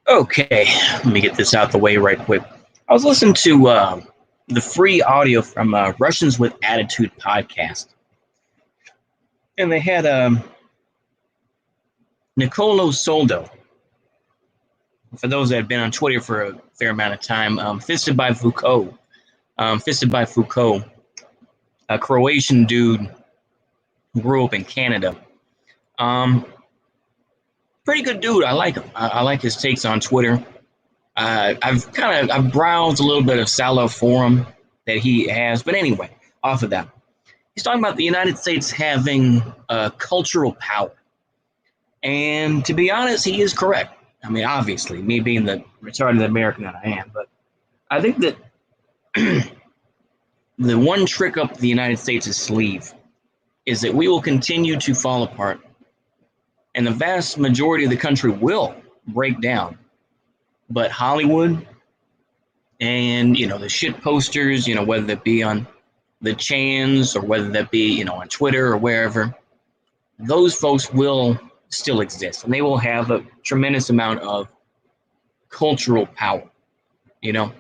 Okay, let me get this out the way right quick. I was listening to the free audio from Russians with Attitude podcast, and they had Nicolo Soldo. For those that have been on Twitter for a fair amount of time, Fisted by Foucault, a Croatian dude who grew up in Canada. Um, Pretty good dude. I like him. I like his takes on Twitter. I've browsed a little bit of Salo forum that he has, but anyway, off of that, he's talking about the United States having cultural power, and to be honest, he is correct. I mean, obviously, me being the retarded American that I am, but I think that the one trick up the United States' sleeve is that we will continue to fall apart, and the vast majority of the country will break down. But Hollywood and the shit posters, whether that be on the Chans or whether that be on Twitter or wherever, those folks will still exist, and they will have a tremendous amount of cultural power. You know,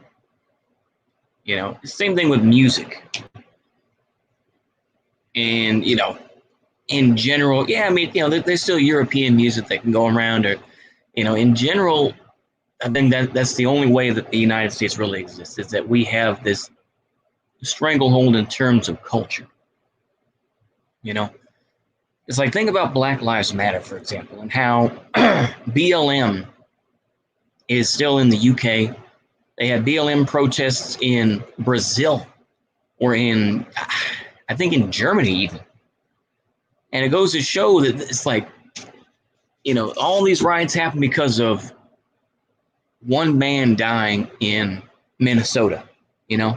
same thing with music, and in general, yeah, I mean, there's still European music that can go around, or in general, I think that's the only way that the United States really exists, is that we have this stranglehold in terms of culture. It's like, think about Black Lives Matter, for example, and how BLM is still in the UK. They had BLM protests in Brazil, or I think in Germany even. And it goes to show that it's like, all these riots happen because of one man dying in Minnesota, and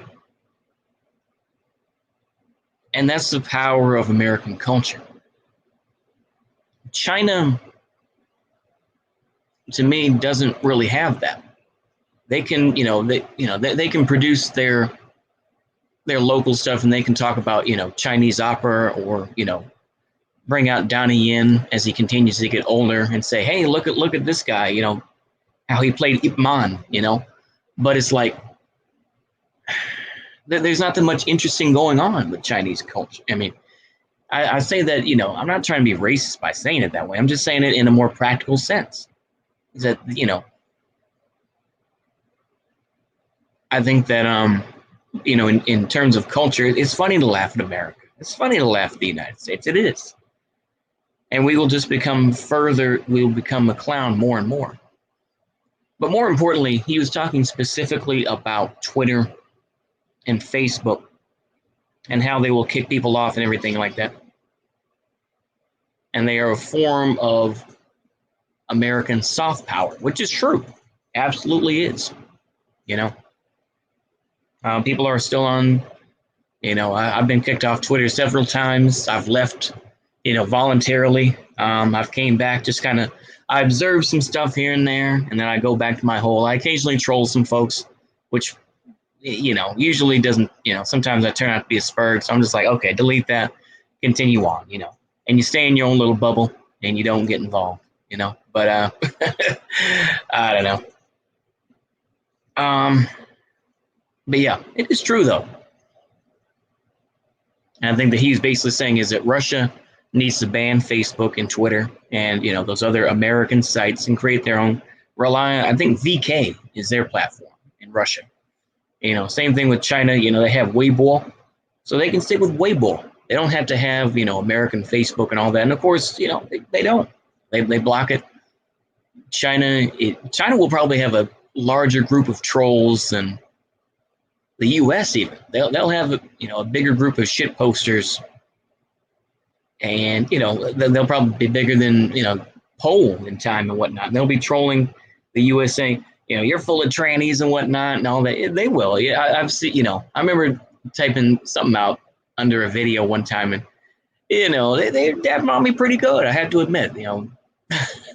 that's the power of American culture. China, to me, doesn't really have that. They can, they can produce their local stuff, and they can talk about, Chinese opera, or bring out Donnie Yen as he continues to get older and say, hey, look at this guy, how he played Ip Man, But it's like, there's not that much interesting going on with Chinese culture. I mean, I say that, I'm not trying to be racist by saying it that way. I'm just saying it in a more practical sense. Is that, I think that, in terms of culture, it's funny to laugh at America. It's funny to laugh at the United States. It is. And we will become a clown more and more. But more importantly, he was talking specifically about Twitter and Facebook and how they will kick people off and everything like that. And they are a form of American soft power, which is true. Absolutely is. People are still on, I've been kicked off Twitter several times. I've left, voluntarily. I've came back, just kind of, I observe some stuff here and there, and then I go back to my hole. I occasionally troll some folks, which, usually doesn't, sometimes I turn out to be a spurg. So I'm just like, okay, delete that, continue on, and you stay in your own little bubble and you don't get involved, but I don't know. But yeah, it is true though. And I think that he's basically saying is that Russia needs to ban Facebook and Twitter and those other American sites and create their own. I think VK is their platform in Russia. Same thing with China. They have Weibo, so they can stick with Weibo. They don't have to have American Facebook and all that. And of course, they don't. They block it. China will probably have a larger group of trolls than the U.S. even. They'll have a bigger group of shit posters, and they'll probably be bigger than Poland in time and whatnot. They'll be trolling the USA. You're full of trannies and whatnot and all that. They will. Yeah, I've seen. I remember typing something out under a video one time, and they dabbed on me pretty good. I have to admit. I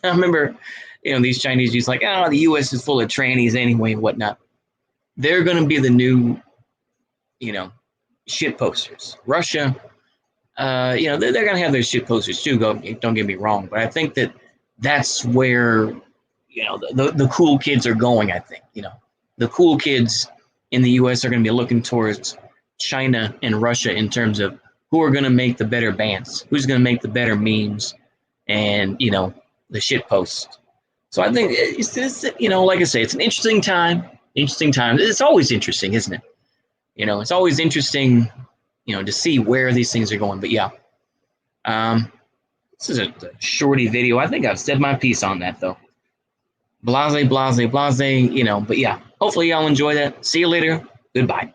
remember these Chinese dudes like, oh, the U.S. is full of trannies anyway and whatnot. They're going to be the new, shit posters. Russia, they're going to have their shit posters too. Don't get me wrong, but I think that's where, the cool kids are going. I think the cool kids in the U.S. are going to be looking towards China and Russia in terms of who are going to make the better bands, who's going to make the better memes, and the shit posts. So I think it's like I say, it's an interesting time. Interesting time. It's always interesting, isn't it? It's always interesting, to see where these things are going. But yeah, this is a shorty video. I think I've said my piece on that though. Blase, blase, blase. But yeah, hopefully y'all enjoy that. See you later. Goodbye.